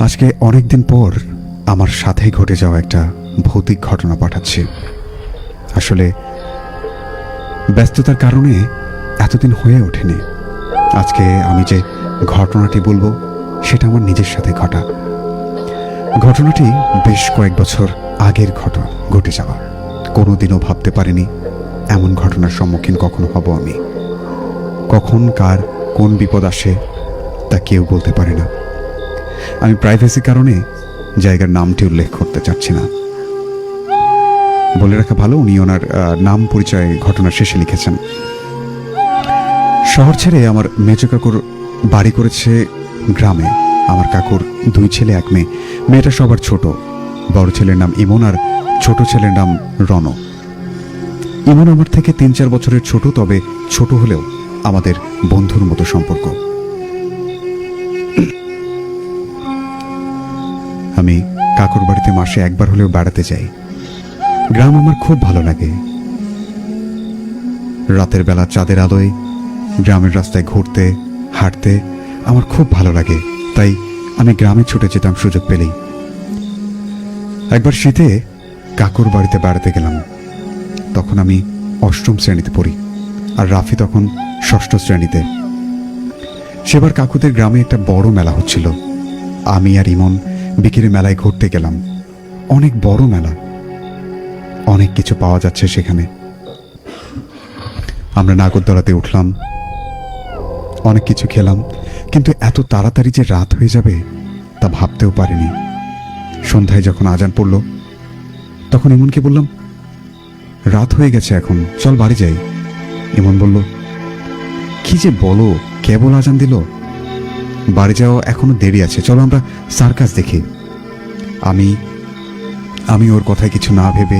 আজকে অনেকদিন পর আমার সাথেই ঘটে যাওয়া একটা ভৌতিক ঘটনা পাঠাচ্ছি। আসলে ব্যস্ততার কারণে এতদিন হয়ে ওঠেনি। আজকে আমি যে ঘটনাটি বলবো সেটা আমার নিজের সাথে ঘটা। ঘটনাটি বেশ কয়েক বছর আগের ঘটনা, ঘটে যাওয়া। কোনোদিনও ভাবতে পারিনি এমন ঘটনার সম্মুখীন কখনো হব আমি। কখন কার কোন বিপদ আসে তা কেউ বলতে পারে না। আমি প্রাইভেসির কারণে জায়গার নামটি উল্লেখ করতে চাচ্ছি না। বলে রাখা ভালো, উনি ওনার নাম পরিচয় ঘটনার শেষে লিখেছেন। শহর ছেড়ে আমার মেজ কাকুর বাড়ি করেছে গ্রামে। আমার কাকুর 2 ছেলে 1 মেয়ে। মেয়েটা সবার ছোট। বড় ছেলের নাম ইমন আর ছোট ছেলের নাম রণ। ইমন আমার থেকে 3-4 বছরের ছোট, তবে ছোট হলেও আমাদের বন্ধুর মতো সম্পর্ক। আমি কাকুর বাড়িতে মাসে একবার হলেও বেড়াতে যাই। গ্রাম আমার খুব ভালো লাগে। রাতের বেলা চাঁদের আলোয় গ্রামের রাস্তায় ঘুরতে হাঁটতে আমার খুব ভালো লাগে। তাই আমি গ্রামে ছুটে যেতাম সুযোগ পেলেই। একবার শীতে কাকুর বাড়িতে বেড়াতে গেলাম। তখন আমি 8ম শ্রেণীতে পড়ি আর রাফি তখন 6ষ্ঠ শ্রেণীতে। সেবার কাকুদের গ্রামে একটা বড় মেলা হচ্ছিল। আমি আর ইমন বিকেলে মেলায় ঘুরতে গেলাম। অনেক বড় মেলা, অনেক কিছু পাওয়া যাচ্ছে সেখানে। আমরা নাগরদোলাতে উঠলাম, অনেক কিছু খেলাম, কিন্তু এত তাড়াতাড়ি যে রাত হয়ে যাবে তা ভাবতেও পারিনি। সন্ধ্যায় যখন আজান পড়ল তখন ইমনকে বললাম, রাত হয়ে গেছে, এখন চল বাড়ি যাই। ইমন বলল, কি যে বলো, কেবল আজান দিল, বাড়ি যাওয়া এখনো দেরি আছে, চলো আমরা সার্কাস দেখি। আমি ওর কথায় কিছু না ভেবে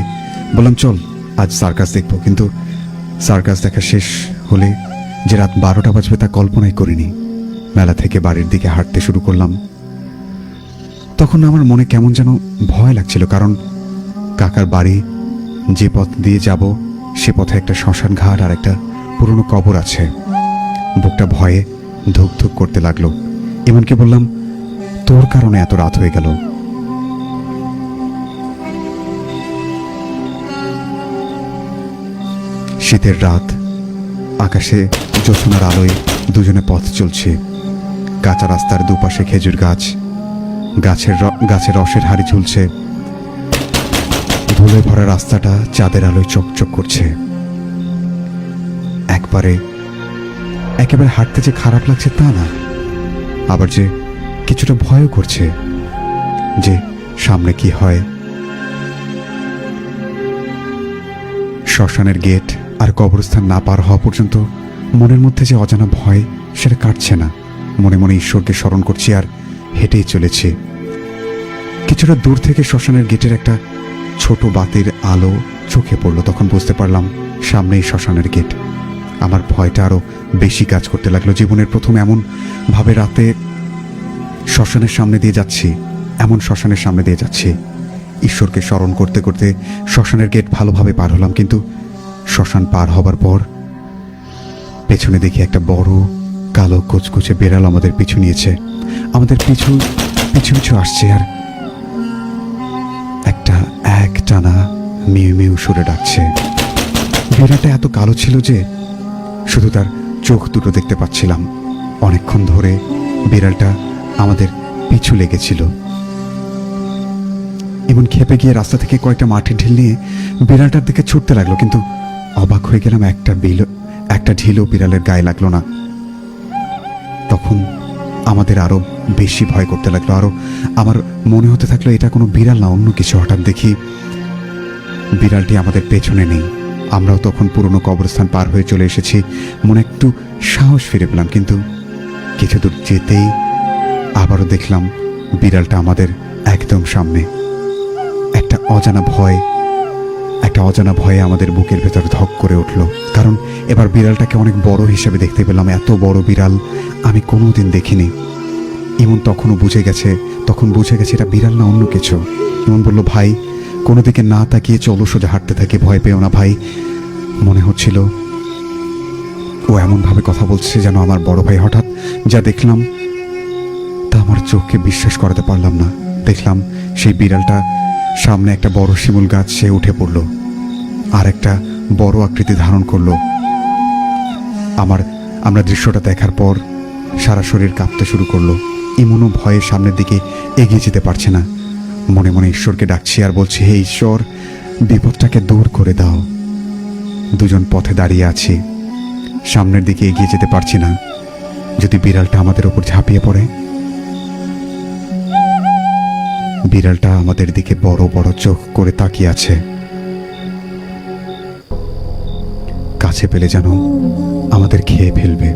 বললাম, চল আজ সার্কাস দেখবো। কিন্তু সার্কাস দেখা শেষ হলে যে রাত 12টা বাজবে তা কল্পনাই করিনি। মেলা থেকে বাড়ির দিকে হাঁটতে শুরু করলাম। তখন আমার মনে কেমন যেন ভয় লাগছিল, কারণ কাকার বাড়ি যে পথ দিয়ে যাব সে পথে একটা শ্মশান ঘাট আর একটা পুরনো কবর আছে। বুকটা ভয়ে ধুক ধুক করতে লাগলো। ইমনকে বললাম, তোর কারণে এত রাত হয়ে গেল। শীতের রাত, আকাশে জ্যোৎস্নার আলোয় দুজনে পথ চলছে। কাঁচা রাস্তার দুপাশে খেজুর গাছ, গাছের রসের হাড়ি ঝুলছে। ধুলে ভরা রাস্তাটা চাঁদের আলোয় চকচক করছে। একেবারে হাঁটতে যে খারাপ লাগছে তা না, আবার যে কিছুটা ভয়ও করছে যে সামনে কি হয়। শ্মশানের গেট আর কবরস্থান না পার হওয়া পর্যন্ত মনের মধ্যে যে অজানা ভয় সেটা কাটছে না। মনে মনে ঈশ্বরকে স্মরণ করছি আর হেঁটেই চলেছি। কিছুটা দূর থেকে শ্মশানের গেটের একটা ছোট বাতির আলো চোখে পড়ল। তখন বুঝতে পারলাম সামনেই শ্মশানের গেট। আমার ভয়টা আরো বেশি কাজ করতে লাগলো। জীবনের প্রথম এমন ভাবে রাতে শ্মশানের সামনে দিয়ে যাচ্ছি, এমন শ্মশানের সামনে দিয়ে যাচ্ছি। ঈশ্বরকে স্মরণ করতে করতে শ্মশানের গেট ভালোভাবে পার হলাম, কিন্তু শ্মশান পার হবার পর পেছনে দেখি একটা বড় কালো কুচকুচে বেড়াল আমাদের পিছু নিয়েছে। আমাদের পিছু পিছু আসছে আর এক টানা মিউ মিউ সুরে ডাকছে। বেড়ালটা এত কালো ছিল যে শুধু তার চোখ দুটো দেখতে পাচ্ছিলাম। অনেকক্ষণ ধরে বিড়ালটা আমাদের পিছু লেগেছিল। এমন খেপে গিয়ে রাস্তা থেকে কয়েকটা মাটির ঢিল নিয়ে বিড়ালটার দিকে ছুটতে লাগলো, কিন্তু অবাক হয়ে গেলাম, একটা ঢিলও বিড়ালের গায়ে লাগলো না। তখন আমাদের আরো বেশি ভয় করতে লাগলো। আমার মনে হতে থাকলো এটা কোনো বিড়াল না, অন্য কিছু। হঠাৎ দেখি বিড়ালটি আমাদের পেছনে নেই। আমরাও তখন পুরনো কবরস্থান পার হয়ে চলে এসেছি। মনে একটু সাহস ফিরে পেলাম, কিন্তু কিছু দূর যেতেই আবারও দেখলাম বিড়ালটা আমাদের একদম সামনে। একটা অজানা ভয়ে আমাদের বুকের ভেতর ধক করে উঠল, কারণ এবার বিড়ালটাকে অনেক বড় হিসেবে দেখতে পেলাম। এত বড় বিড়াল আমি কোনোদিন দেখিনি। ইমন তখন বুঝে গেছে এটা বিড়াল না, অন্য কিছু। ইমন বলল, ভাই কোনো দিকে না তাকিয়ে চলো, সোজা হাঁটতে থাকি, ভয় পেও না ভাই। মনে হচ্ছিল ও এমন ভাবে কথা বলছে যেন আমার বড় ভাই। হঠাৎ যা দেখলাম তা আমার চোখকে বিশ্বাস করাতে পারলাম না। দেখলাম সেই বিড়ালটা সামনে একটা বড় শিমুল গাছ সে উঠে পড়ল, আর একটা বড় আকৃতি ধারণ করলো। আমরা দৃশ্যটা দেখার পর সারা শরীর কাঁপতে শুরু করলো। ইমনও ভয়ে সামনের দিকে এগিয়ে যেতে পারছে না। মনে মনে ঈশ্বরকে ডাকছি আর বলছি, হে ঈশ্বর, বিপদটাকে দূর করে দাও। দুজন পথে দাঁড়িয়ে আছি, সামনের দিকে এগিয়ে যেতে পারছি না। যদি বিড়ালটা আমাদের ওপর ঝাঁপিয়ে পড়ে। বিড়ালটা আমাদের দিকে বড় বড় চোখ করে তাকিয়ে আছে। কাছে পেলে যেন আমাদের খেয়ে ফেলবে।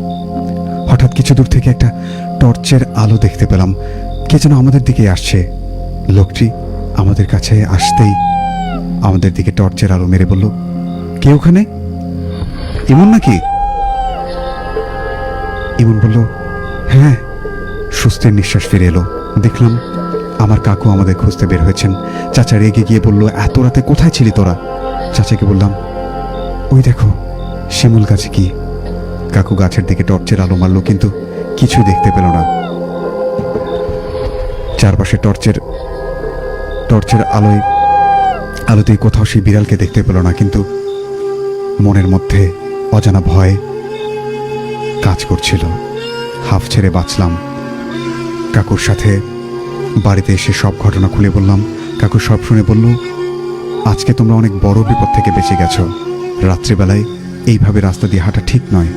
হঠাৎ কিছু দূর থেকে একটা টর্চের আলো দেখতে পেলাম। কে যেন আমাদের দিকে আসছে। লোকটি আমাদের কাছে আসতেই আমাদের দিকে টর্চের আলো মেরে বলল, কে ওখানে? ইমন নাকি? ইমন বলল, হ্যাঁ। স্বস্তির নিঃশ্বাস ফিরে এলো। দেখলাম আমার কাকু আমাদের খুঁজতে বের হয়েছেন। চাচা রেগে গিয়ে বলল, এত রাতে কোথায় ছিলি তোরা? চাচাকে বললাম, ওই দেখো শিমুল গাছে কি। কাকু গাছের দিকে টর্চের আলো মারল, কিন্তু কিছু দেখতে পেল না। চারপাশে টর্চের আলোতেই কোথাও সেই বিড়ালকে দেখতে পেল না। কিন্তু মনের মধ্যে অজানা ভয় কাজ করছিল। হাফ ছেড়ে বাঁচলাম। কাকুর সাথে বাড়িতে এসে সব ঘটনা খুলে বললাম। কাকু সব শুনে বলল, আজকে তোমরা অনেক বড় বিপদ থেকে বেঁচে গেছো। রাত্রিবেলায় এইভাবে রাস্তা দিয়ে হাঁটা ঠিক নয়।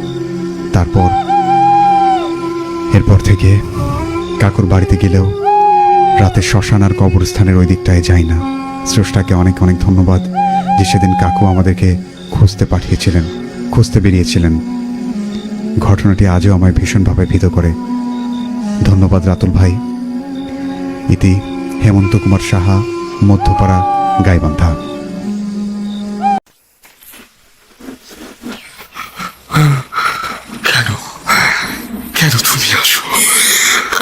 এরপর থেকে কাকুর বাড়িতে গেলেও রাতে শ্মশান আর কবরস্থানের ওই দিকটায় যাই না। স্রষ্টাকে অনেক অনেক ধন্যবাদ যে সেদিন কাকু আমাদেরকে খুঁজতে বেরিয়েছিলেন। ঘটনাটি আজও আমায় ভীষণভাবে ভীত করে। ধন্যবাদ রাতুল ভাই। ইতি হেমন্ত কুমার সাহা, মধ্যপাড়া, গাইবান্ধা। কেন তুমি আসো?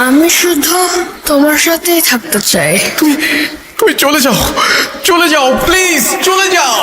আমি শুধু তোমার সাথেই থাকতে চাই। তুমি চলে যাও, প্লিজ চলে যাও।